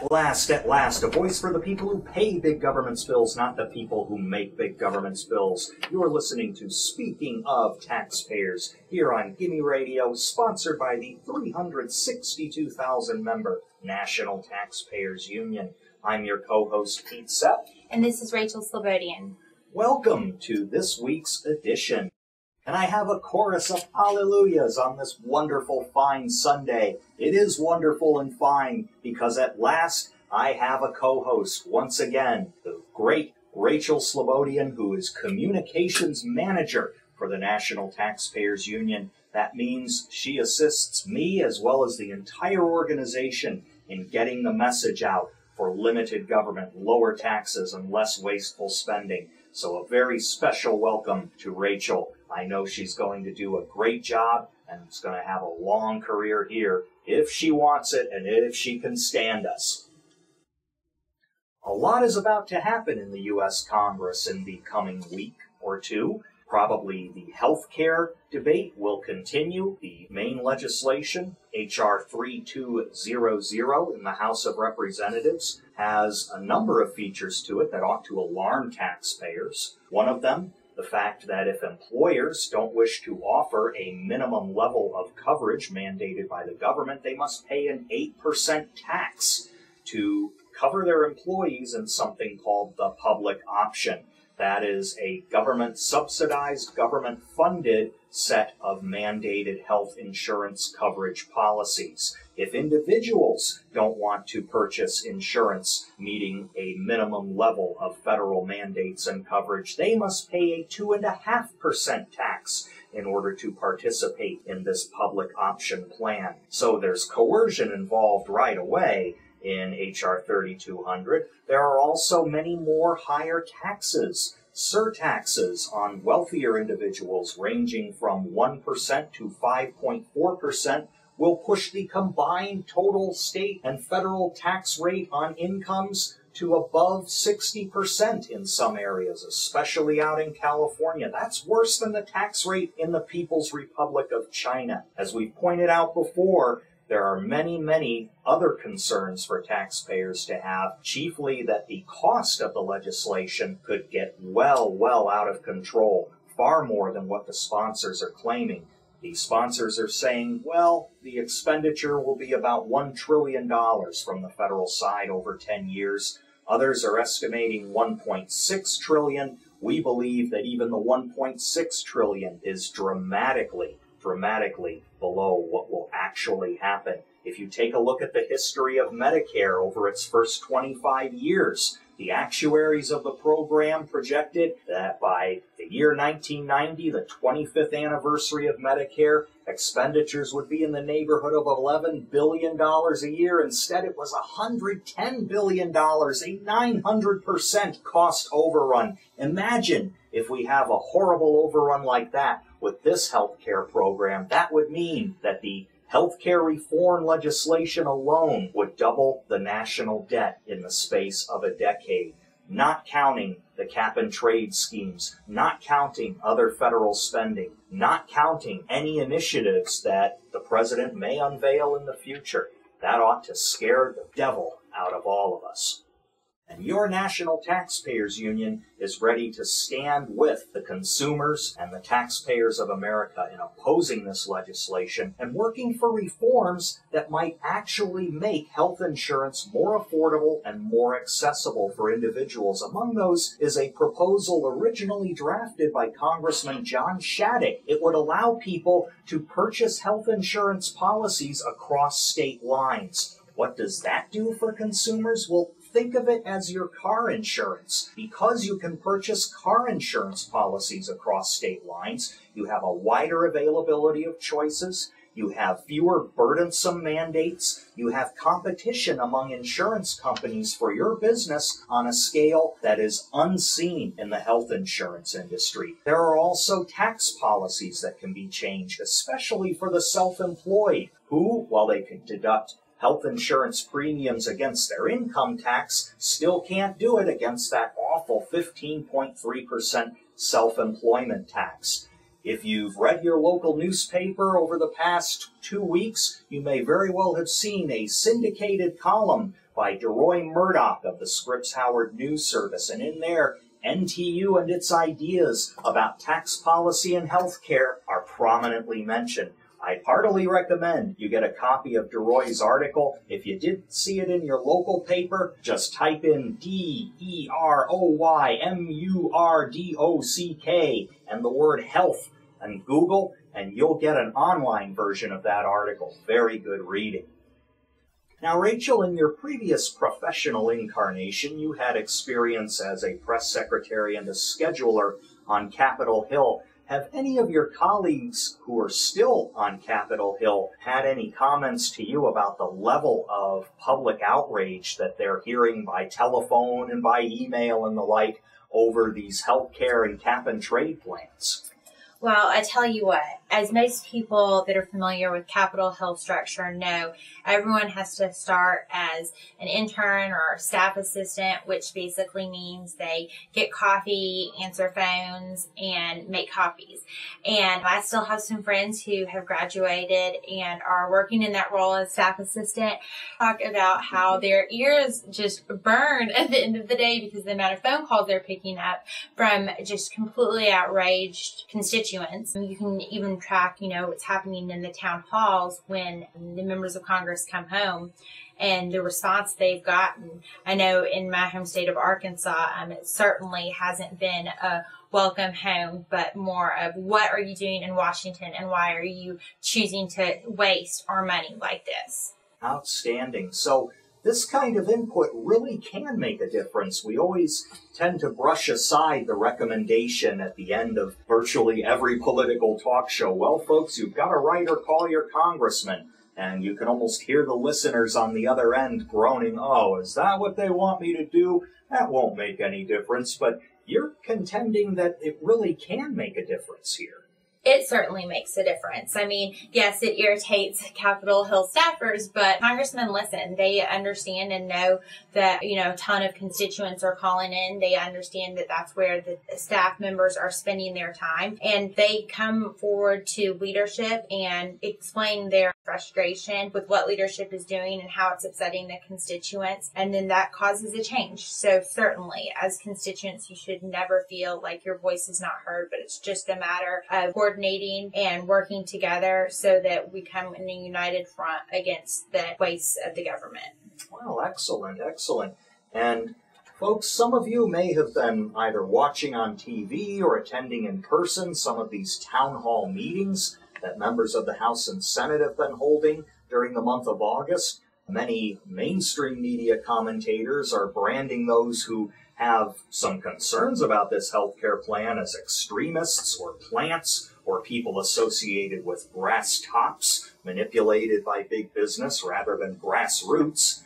At last, a voice for the people who pay big government's bills, not the people who make big government's bills. You're listening to Speaking of Taxpayers here on Gimme Radio, sponsored by the 362,000-member National Taxpayers Union. I'm your co-host, Pete Sepp. And this is Rachel Slobodian. Welcome to this week's edition. And I have a chorus of hallelujahs on this wonderful, fine Sunday. It is wonderful and fine because at last I have a co-host once again, the great Rachel Slobodian, who is Communications Manager for the National Taxpayers Union. That means she assists me as well as the entire organization in getting the message out for limited government, lower taxes, and less wasteful spending. So a very special welcome to Rachel. I know she's going to do a great job and is going to have a long career here if she wants it and if she can stand us. A lot is about to happen in the U.S. Congress in the coming week or two. Probably the health care debate will continue. The main legislation, H.R. 3200 in the House of Representatives, has a number of features to it that ought to alarm taxpayers. One of them, the fact that if employers don't wish to offer a minimum level of coverage mandated by the government, they must pay an 8% tax to cover their employees in something called the public option. That is a government-subsidized, government-funded set of mandated health insurance coverage policies. If individuals don't want to purchase insurance meeting a minimum level of federal mandates and coverage, they must pay a 2.5% tax in order to participate in this public option plan. So there's coercion involved right away in H.R. 3200. There are also many more higher taxes, surtaxes on wealthier individuals ranging from 1% to 5.4% will push the combined total state and federal tax rate on incomes to above 60% in some areas, especially out in California. That's worse than the tax rate in the People's Republic of China. As we've pointed out before, there are many, many other concerns for taxpayers to have, chiefly that the cost of the legislation could get well out of control, far more than what the sponsors are claiming. The sponsors are saying, well, the expenditure will be about $1 trillion from the federal side over 10 years. Others are estimating $1.6 trillion. We believe that even the $1.6 trillion is dramatically below what will actually happen. If you take a look at the history of Medicare over its first 25 years, the actuaries of the program projected that by the year 1990, the 25th anniversary of Medicare, expenditures would be in the neighborhood of $11 billion a year. Instead, it was $110 billion, a 900% cost overrun. Imagine if we have a horrible overrun like that with this health care program. That would mean that the healthcare reform legislation alone would double the national debt in the space of a decade, not counting the cap and trade schemes, not counting other federal spending, not counting any initiatives that the president may unveil in the future. That ought to scare the devil out of all of us. And your National Taxpayers Union is ready to stand with the consumers and the taxpayers of America in opposing this legislation and working for reforms that might actually make health insurance more affordable and more accessible for individuals. Among those is a proposal originally drafted by Congressman John Shadegg. It would allow people to purchase health insurance policies across state lines. What does that do for consumers? Well, think of it as your car insurance. Because you can purchase car insurance policies across state lines, you have a wider availability of choices, you have fewer burdensome mandates, you have competition among insurance companies for your business on a scale that is unseen in the health insurance industry. There are also tax policies that can be changed, especially for the self-employed, who, while they can deduct health insurance premiums against their income tax, still can't do it against that awful 15.3% self-employment tax. If you've read your local newspaper over the past 2 weeks, you may very well have seen a syndicated column by DeRoy Murdoch of the Scripps Howard News Service. And in there, NTU and its ideas about tax policy and health care are prominently mentioned. I heartily recommend you get a copy of DeRoy's article. If you didn't see it in your local paper, just type in DeRoymurdock and the word health and Google, and you'll get an online version of that article. Very good reading. Now, Rachel, in your previous professional incarnation, you had experience as a press secretary and a scheduler on Capitol Hill. Have any of your colleagues who are still on Capitol Hill had any comments to you about the level of public outrage that they're hearing by telephone and by email and the like over these healthcare and cap and trade plans? Well, I tell you what, as most people that are familiar with Capitol Hill structure know, everyone has to start as an intern or staff assistant, which basically means they get coffee, answer phones, and make copies. And I still have some friends who have graduated and are working in that role as staff assistant, talk about how their ears just burn at the end of the day because the amount of phone calls they're picking up from just completely outraged constituents. You can even track, what's happening in the town halls when the members of Congress come home and the response they've gotten. I know in my home state of Arkansas, it certainly hasn't been a welcome home, but more of what are you doing in Washington and why are you choosing to waste our money like this? Outstanding. So this kind of input really can make a difference. We always tend to brush aside the recommendation at the end of virtually every political talk show. Well, folks, you've got to write or call your congressman. And you can almost hear the listeners on the other end groaning, oh, is that what they want me to do? That won't make any difference. But you're contending that it really can make a difference here. It certainly makes a difference. I mean, yes, it irritates Capitol Hill staffers, but congressmen listen. They understand and know that, a ton of constituents are calling in. They understand that that's where the staff members are spending their time. And they come forward to leadership and explain their frustration with what leadership is doing and how it's upsetting the constituents. And then that causes a change. So certainly, as constituents, you should never feel like your voice is not heard, but it's just a matter of coordinating and working together so that we come in a united front against the waste of the government. Well, excellent, excellent. And folks, some of you may have been either watching on TV or attending in person some of these town hall meetings that members of the House and Senate have been holding during the month of August. Many mainstream media commentators are branding those who have some concerns about this healthcare plan as extremists or plants or people associated with brass tops manipulated by big business rather than grassroots.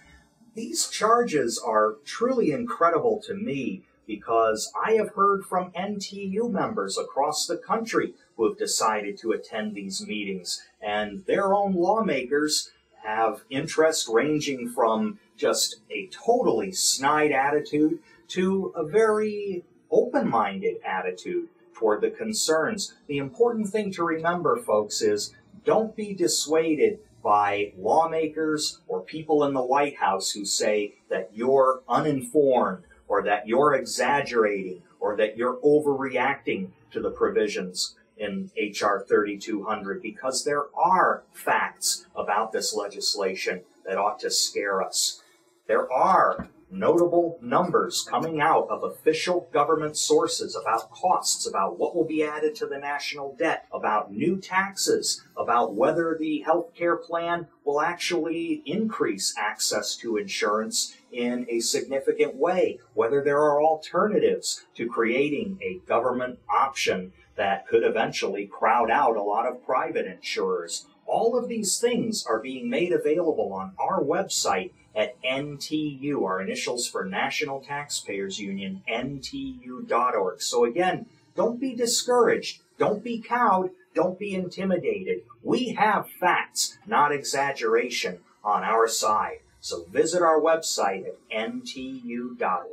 These charges are truly incredible to me because I have heard from NTU members across the country who have decided to attend these meetings, and their own lawmakers have interest ranging from just a totally snide attitude to a very open-minded attitude toward the concerns. The important thing to remember, folks, is don't be dissuaded by lawmakers or people in the White House who say that you're uninformed or that you're exaggerating or that you're overreacting to the provisions in H.R. 3200, because there are facts about this legislation that ought to scare us. There are notable numbers coming out of official government sources about costs, about what will be added to the national debt, about new taxes, about whether the health care plan will actually increase access to insurance in a significant way, whether there are alternatives to creating a government option that could eventually crowd out a lot of private insurers. All of these things are being made available on our website at NTU, our initials for National Taxpayers Union, NTU.org. So again, don't be discouraged, don't be cowed, don't be intimidated. We have facts, not exaggeration, on our side. So visit our website at NTU.org.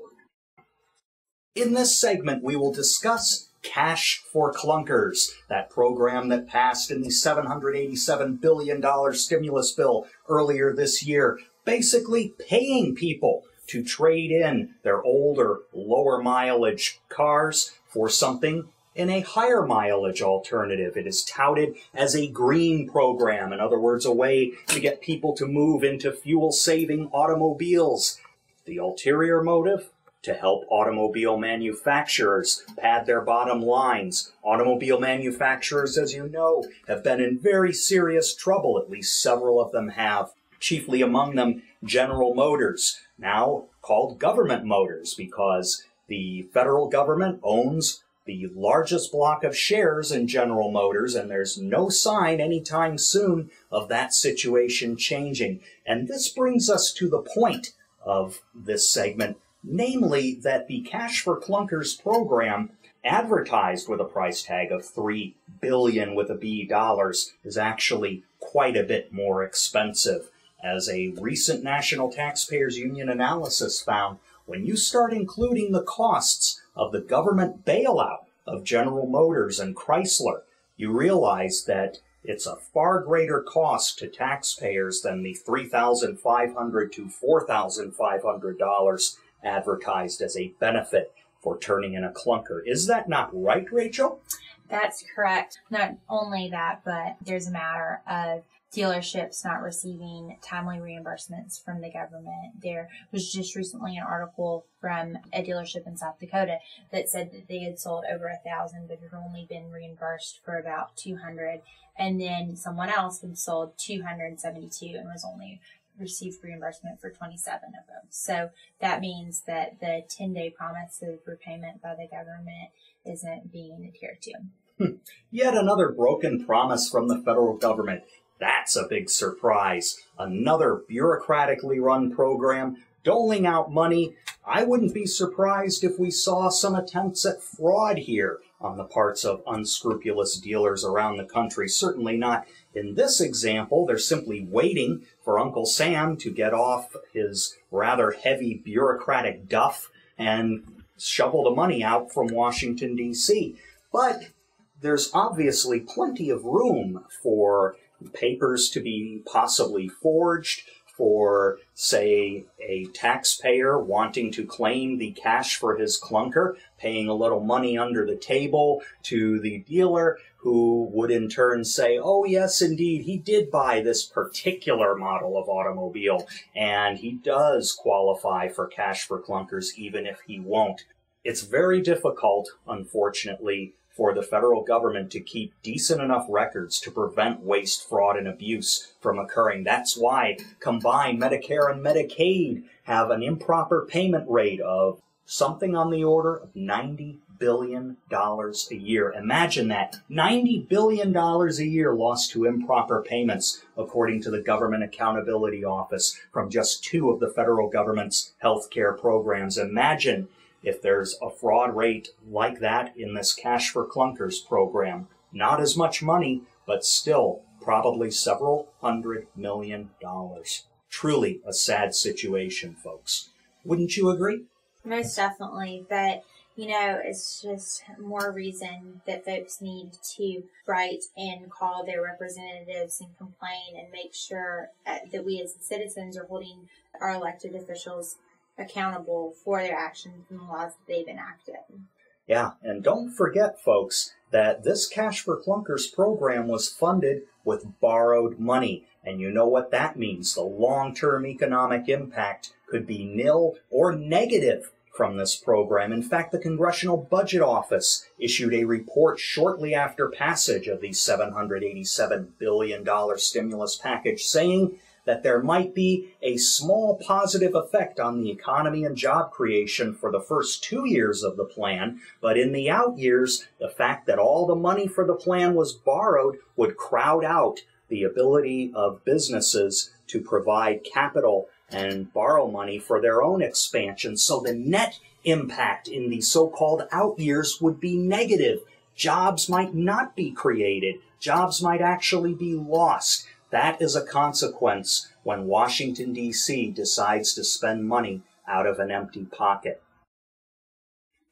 In this segment, we will discuss Cash for Clunkers, that program that passed in the $787 billion stimulus bill earlier this year. basically paying people to trade in their older, lower mileage cars for something in a higher mileage alternative. It is touted as a green program. In other words, a way to get people to move into fuel-saving automobiles. The ulterior motive? To help automobile manufacturers pad their bottom lines. Automobile manufacturers, as you know, have been in very serious trouble. At least several of them have. Chiefly among them, General Motors, now called Government Motors, because the federal government owns the largest block of shares in General Motors, and there's no sign anytime soon of that situation changing. And this brings us to the point of this segment, namely that the Cash for Clunkers program, advertised with a price tag of $3 billion with a B dollars, is actually quite a bit more expensive. As a recent National Taxpayers Union analysis found, when you start including the costs of the government bailout of General Motors and Chrysler, you realize that it's a far greater cost to taxpayers than the $3,500 to $4,500 advertised as a benefit for turning in a clunker. Is that not right, Rachel? That's correct. Not only that, but there's a matter of dealerships not receiving timely reimbursements from the government. There was just recently an article from a dealership in South Dakota that said that they had sold over 1,000, but had only been reimbursed for about 200. And then someone else had sold 272 and was only received reimbursement for 27 of them. So that means that the 10-day promise of repayment by the government isn't being adhered to. Yet another broken promise from the federal government. That's a big surprise. Another bureaucratically run program doling out money. I wouldn't be surprised if we saw some attempts at fraud here on the parts of unscrupulous dealers around the country. Certainly not in this example. They're simply waiting for Uncle Sam to get off his rather heavy bureaucratic duff and shovel the money out from Washington, D.C. But there's obviously plenty of room for papers to be possibly forged, for, say, a taxpayer wanting to claim the cash for his clunker, paying a little money under the table to the dealer, who would in turn say, oh yes, indeed, he did buy this particular model of automobile, and he does qualify for cash for clunkers even if he won't. It's very difficult, unfortunately, for the federal government to keep decent enough records to prevent waste, fraud, and abuse from occurring. That's why combined Medicare and Medicaid have an improper payment rate of something on the order of $90 billion a year. Imagine that. $90 billion a year lost to improper payments, according to the Government Accountability Office, from just 2 of the federal government's health care programs. Imagine if there's a fraud rate like that in this Cash for Clunkers program. Not as much money, but still probably several $100 million. Truly a sad situation, folks. Wouldn't you agree? Most definitely. But, it's just more reason that folks need to write and call their representatives and complain and make sure that we as citizens are holding our elected officials accountable for their actions and the laws that they've enacted. Yeah, and don't forget, folks, that this Cash for Clunkers program was funded with borrowed money. And you know what that means. The long-term economic impact could be nil or negative from this program. In fact, the Congressional Budget Office issued a report shortly after passage of the $787 billion stimulus package saying that there might be a small positive effect on the economy and job creation for the first 2 years of the plan, but in the out years, the fact that all the money for the plan was borrowed would crowd out the ability of businesses to provide capital and borrow money for their own expansion. So the net impact in the so-called out years would be negative. Jobs might not be created. Jobs might actually be lost. That is a consequence when Washington, D.C. decides to spend money out of an empty pocket.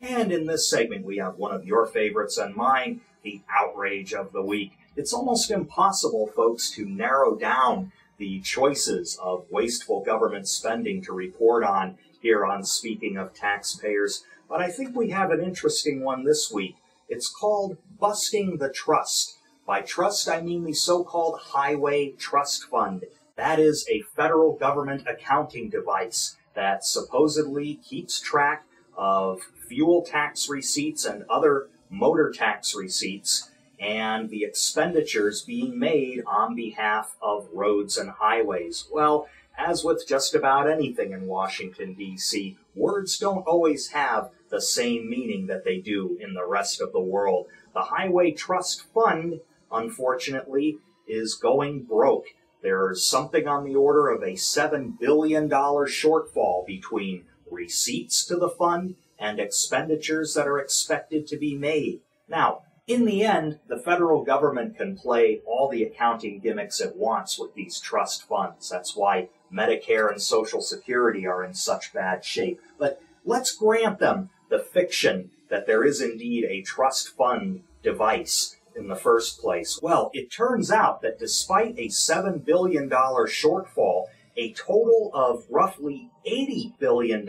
And in this segment, we have one of your favorites and mine, the outrage of the week. It's almost impossible, folks, to narrow down the choices of wasteful government spending to report on here on Speaking of Taxpayers, but I think we have an interesting one this week. It's called Busting the Trust. By trust, I mean the so-called Highway Trust Fund. That is a federal government accounting device that supposedly keeps track of fuel tax receipts and other motor tax receipts and the expenditures being made on behalf of roads and highways. Well, as with just about anything in Washington, D.C., words don't always have the same meaning that they do in the rest of the world. The Highway Trust Fund, unfortunately, is going broke. There's something on the order of a $7 billion shortfall between receipts to the fund and expenditures that are expected to be made. Now, in the end, the federal government can play all the accounting gimmicks it wants with these trust funds. That's why Medicare and Social Security are in such bad shape. But let's grant them the fiction that there is indeed a trust fund device in the first place. Well, it turns out that despite a $7 billion shortfall, a total of roughly $80 billion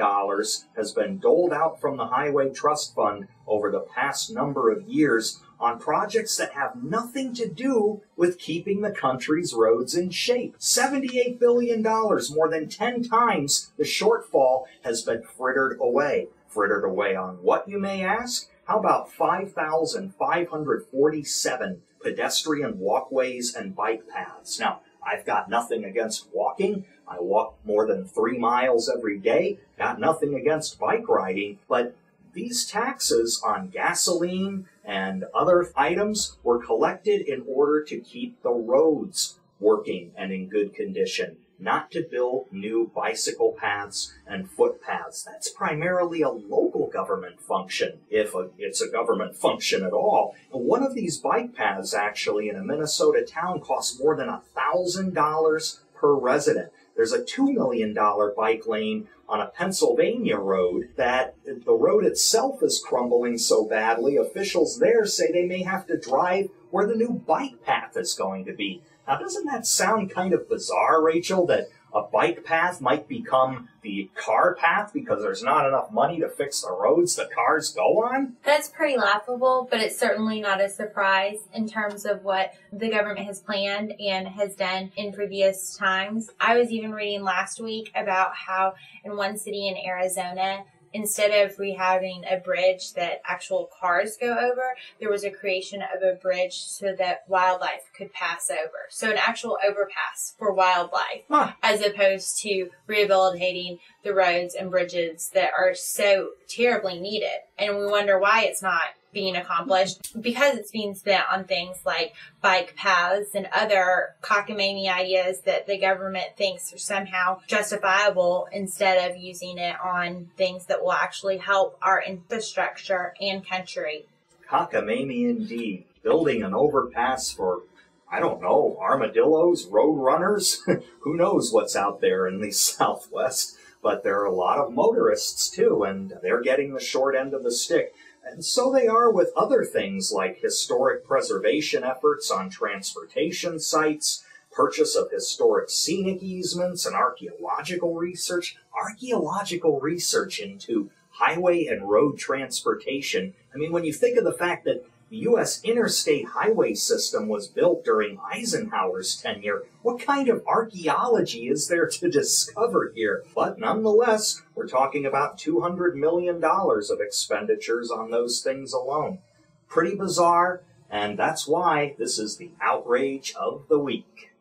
has been doled out from the Highway Trust Fund over the past number of years on projects that have nothing to do with keeping the country's roads in shape. $78 billion, more than 10 times the shortfall, has been frittered away. Frittered away on what, you may ask? How about 5,547 pedestrian walkways and bike paths? Now, I've got nothing against walking. I walk more than 3 miles every day. Got nothing against bike riding. But these taxes on gasoline and other items were collected in order to keep the roads working and in good condition, not to build new bicycle paths and footpaths. That's primarily a local government function, if it's a government function at all. And one of these bike paths, actually, in a Minnesota town costs more than $1,000 per resident. There's a $2 million bike lane on a Pennsylvania road that the road itself is crumbling so badly, officials there say they may have to drive where the new bike path is going to be. Now, doesn't that sound kind of bizarre, Rachel, that a bike path might become the car path because there's not enough money to fix the roads the cars go on? That's pretty laughable, but it's certainly not a surprise in terms of what the government has planned and has done in previous times. I was even reading last week about how in one city in Arizona, instead of rehabbing a bridge that actual cars go over, there was a creation of a bridge so that wildlife could pass over. So an actual overpass for wildlife, as opposed to rehabilitating the roads and bridges that are so terribly needed. And we wonder why it's not being accomplished, because it's being spent on things like bike paths and other cockamamie ideas that the government thinks are somehow justifiable, instead of using it on things that will actually help our infrastructure and country. Cockamamie indeed. Building an overpass for, I don't know, armadillos, road runners? Who knows what's out there in the Southwest? But there are a lot of motorists too, and they're getting the short end of the stick. And so they are with other things like historic preservation efforts on transportation sites, purchase of historic scenic easements, and archaeological research. Archaeological research into highway and road transportation. I mean, when you think of the fact that the U.S. interstate highway system was built during Eisenhower's tenure, what kind of archaeology is there to discover here? But nonetheless, we're talking about $200 million of expenditures on those things alone. Pretty bizarre, and that's why this is the outrage of the week.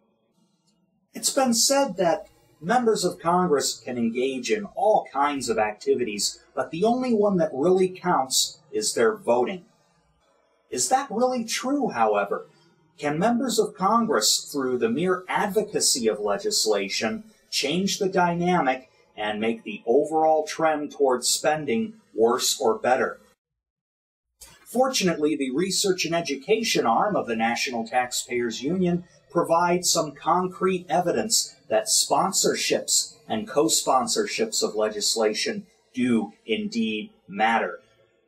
It's been said that members of Congress can engage in all kinds of activities, but the only one that really counts is their voting. Is that really true, however? Can members of Congress, through the mere advocacy of legislation, change the dynamic and make the overall trend towards spending worse or better? Fortunately, the research and education arm of the National Taxpayers Union provides some concrete evidence that sponsorships and co-sponsorships of legislation do indeed matter.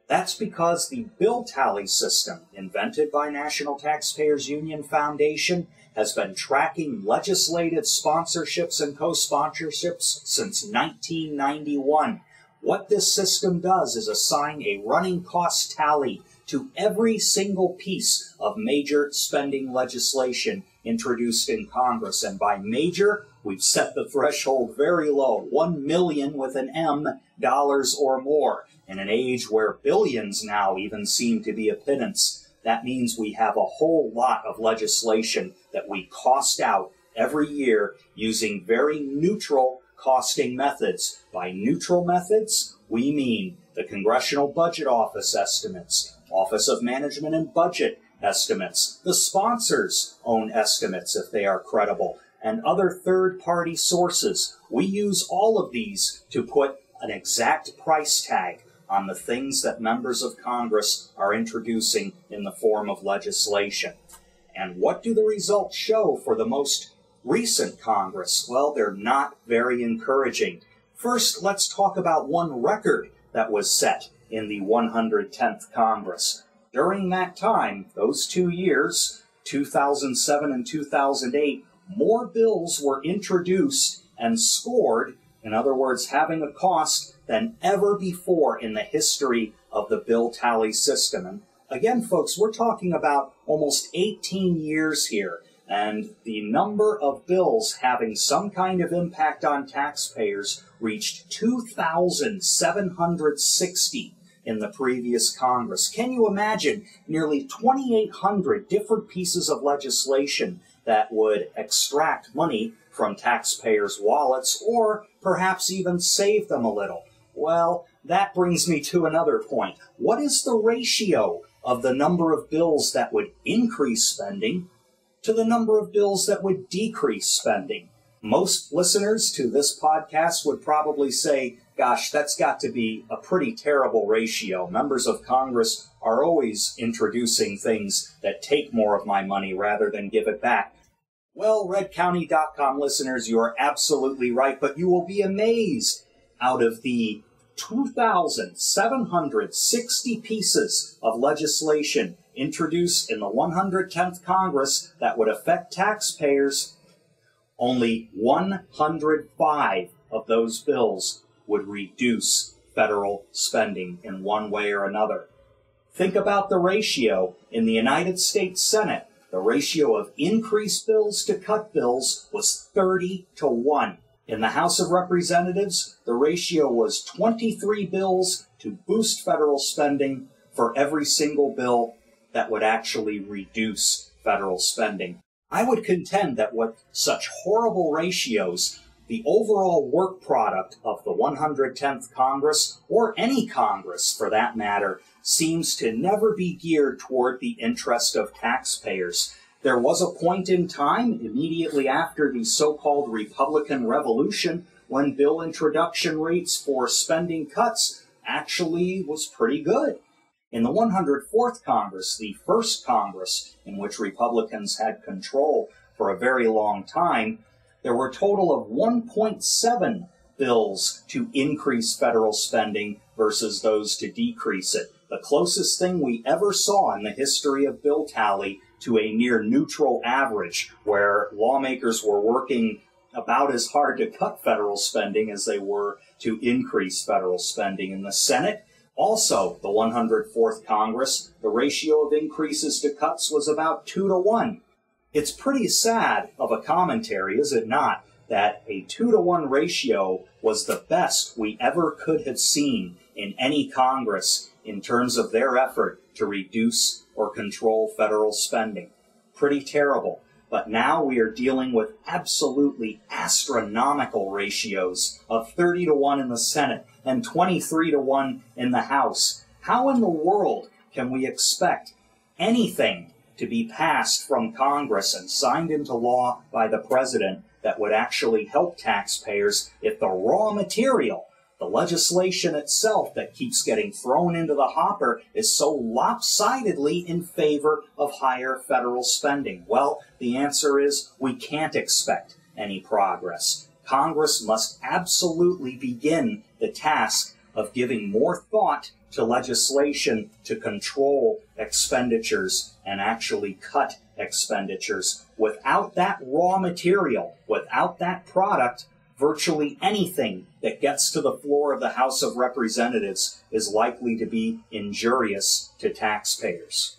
That's because the bill tally system, invented by National Taxpayers Union Foundation, has been tracking legislative sponsorships and co-sponsorships since 1991. What this system does is assign a running cost tally to every single piece of major spending legislation introduced in Congress. And by major, we've set the threshold very low, $1 million with an M dollars or more. In an age where billions now even seem to be a pittance, that means we have a whole lot of legislation that we cost out every year using very neutral costing methods. By neutral methods, we mean the Congressional Budget Office estimates, Office of Management and Budget estimates, the sponsors' own estimates if they are credible, and other third-party sources. We use all of these to put an exact price tag on the things that members of Congress are introducing in the form of legislation. And what do the results show for the most recent Congress? Well, they're not very encouraging. First, let's talk about one record that was set in the 110th Congress. During that time, those 2 years, 2007 and 2008, more bills were introduced and scored, in other words, having a cost, than ever before in the history of the bill tally system. And again, folks, we're talking about almost 18 years here, and the number of bills having some kind of impact on taxpayers reached 2,760 in the previous Congress. Can you imagine nearly 2,800 different pieces of legislation that would extract money from taxpayers' wallets or perhaps even save them a little? Well, that brings me to another point. What is the ratio of the number of bills that would increase spending to the number of bills that would decrease spending? Most listeners to this podcast would probably say, gosh, that's got to be a pretty terrible ratio. Members of Congress are always introducing things that take more of my money rather than give it back. Well, redcounty.com listeners, you are absolutely right, but you will be amazed. Out of the 2,760 pieces of legislation introduced in the 110th Congress that would affect taxpayers, only 105 of those bills would reduce federal spending in one way or another. Think about the ratio in the United States Senate. The ratio of increased bills to cut bills was 30-1. In the House of Representatives, the ratio was 23 bills to boost federal spending for every single bill that would actually reduce federal spending. I would contend that with such horrible ratios, the overall work product of the 110th Congress, or any Congress for that matter, seems to never be geared toward the interest of taxpayers. There was a point in time, immediately after the so-called Republican Revolution, when bill introduction rates for spending cuts actually was pretty good. In the 104th Congress, the first Congress in which Republicans had control for a very long time, there were a total of 1.7 bills to increase federal spending versus those to decrease it. The closest thing we ever saw in the history of bill tally to a near neutral average, where lawmakers were working about as hard to cut federal spending as they were to increase federal spending. In the Senate, also the 104th Congress, the ratio of increases to cuts was about 2-1. It's pretty sad of a commentary, is it not, that a 2-1 ratio was the best we ever could have seen in any Congress in terms of their effort to reduce or control federal spending. Pretty terrible. But now we are dealing with absolutely astronomical ratios of 30-1 in the Senate and 23-1 in the House. How in the world can we expect anything to be passed from Congress and signed into law by the president that would actually help taxpayers if the raw material, the legislation itself that keeps getting thrown into the hopper, is so lopsidedly in favor of higher federal spending? Well, the answer is we can't expect any progress. Congress must absolutely begin the task of giving more thought to legislation to control expenditures and actually cut expenditures. Without that raw material, without that product, virtually anything that gets to the floor of the House of Representatives is likely to be injurious to taxpayers.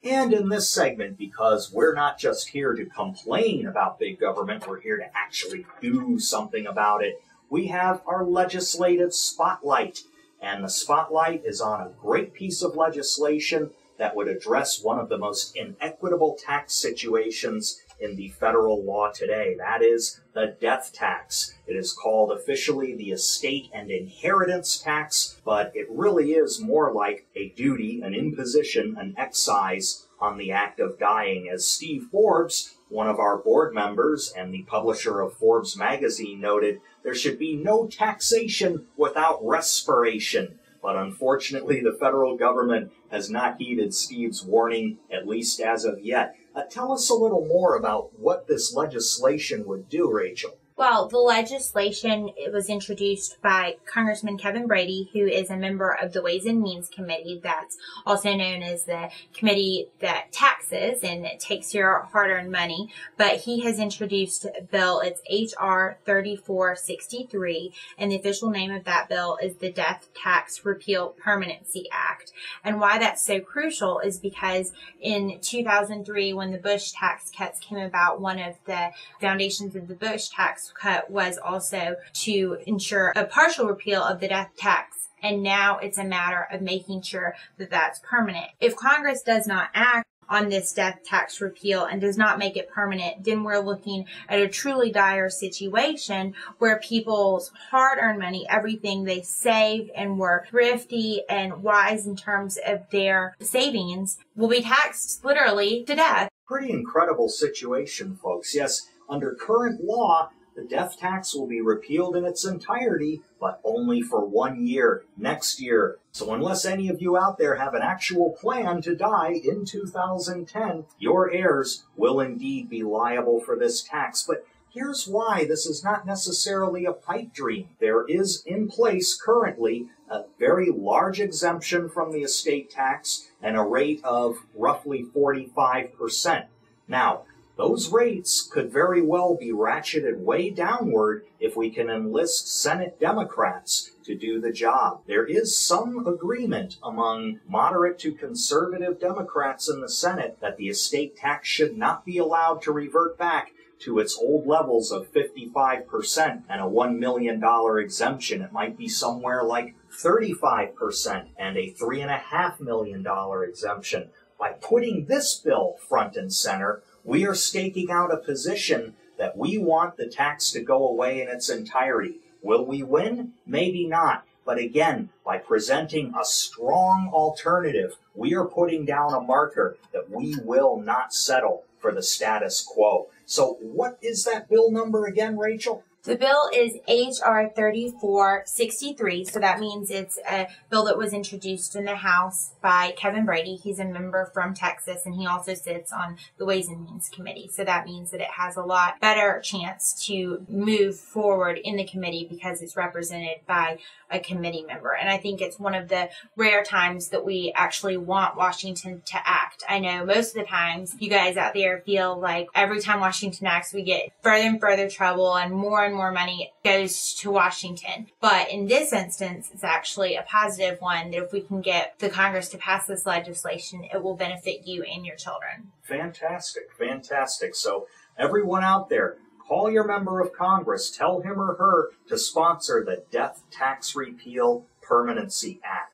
And in this segment, because we're not just here to complain about big government, we're here to actually do something about it, we have our legislative spotlight. And the spotlight is on a great piece of legislation that would address one of the most inequitable tax situations in the federal law today. That is the death tax. It is called officially the estate and inheritance tax, but it really is more like a duty, an imposition, an excise on the act of dying. As Steve Forbes, one of our board members and the publisher of Forbes magazine, noted, there should be no taxation without respiration. But unfortunately, the federal government has not heeded Steve's warning, at least as of yet. Tell us a little more about what this legislation would do, Rachel. Well, the legislation was introduced by Congressman Kevin Brady, who is a member of the Ways and Means Committee, that's also known as the committee that taxes and takes your hard-earned money. But he has introduced a bill. It's H.R. 3463, and the official name of that bill is the Death Tax Repeal Permanency Act. And why that's so crucial is because in 2003, when the Bush tax cuts came about, one of the foundations of the Bush tax cut was also to ensure a partial repeal of the death tax. And now it's a matter of making sure that that's permanent. If Congress does not act on this death tax repeal and does not make it permanent, then we're looking at a truly dire situation where people's hard-earned money, everything they saved and were thrifty and wise in terms of their savings, will be taxed literally to death. Pretty incredible situation, folks. Yes, under current law, the death tax will be repealed in its entirety, but only for 1 year, next year. So unless any of you out there have an actual plan to die in 2010, your heirs will indeed be liable for this tax. But here's why this is not necessarily a pipe dream. There is in place currently a very large exemption from the estate tax and a rate of roughly 45%. Now, those rates could very well be ratcheted way downward if we can enlist Senate Democrats to do the job. There is some agreement among moderate to conservative Democrats in the Senate that the estate tax should not be allowed to revert back to its old levels of 55% and a $1 million exemption. It might be somewhere like 35% and a $3.5 million exemption. By putting this bill front and center, we are staking out a position that we want the tax to go away in its entirety. Will we win? Maybe not. But again, by presenting a strong alternative, we are putting down a marker that we will not settle for the status quo. So what is that bill number again, Rachel? The bill is H.R. 3463, so that means it's a bill that was introduced in the House by Kevin Brady. He's a member from Texas, and he also sits on the Ways and Means Committee. So that means that it has a lot better chance to move forward in the committee because it's represented by a committee member. And I think it's one of the rare times that we actually want Washington to act. I know most of the times you guys out there feel like every time Washington acts, we get further and further trouble and more money goes to Washington. But in this instance, it's actually a positive one that if we can get the Congress to pass this legislation, it will benefit you and your children. Fantastic, fantastic. So everyone out there, call your member of Congress, tell him or her to sponsor the Death Tax Repeal Permanency Act.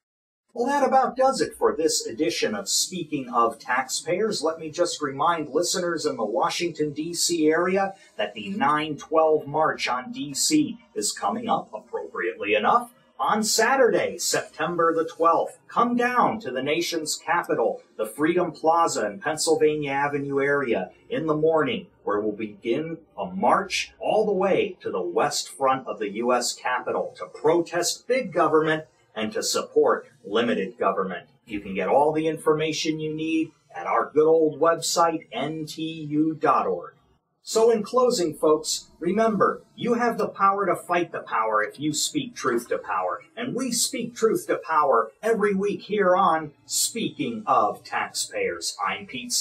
Well, that about does it for this edition of Speaking of Taxpayers. Let me just remind listeners in the Washington, D.C. area that the 9/12 March on D.C. is coming up, appropriately enough, on Saturday, September the 12th. Come down to the nation's capital, the Freedom Plaza in Pennsylvania Avenue area in the morning, where we'll begin a march all the way to the west front of the U.S. Capitol to protest big government and to support limited government. You can get all the information you need at our good old website, ntu.org. So in closing, folks, remember, you have the power to fight the power if you speak truth to power. And we speak truth to power every week here on Speaking of Taxpayers. I'm Pete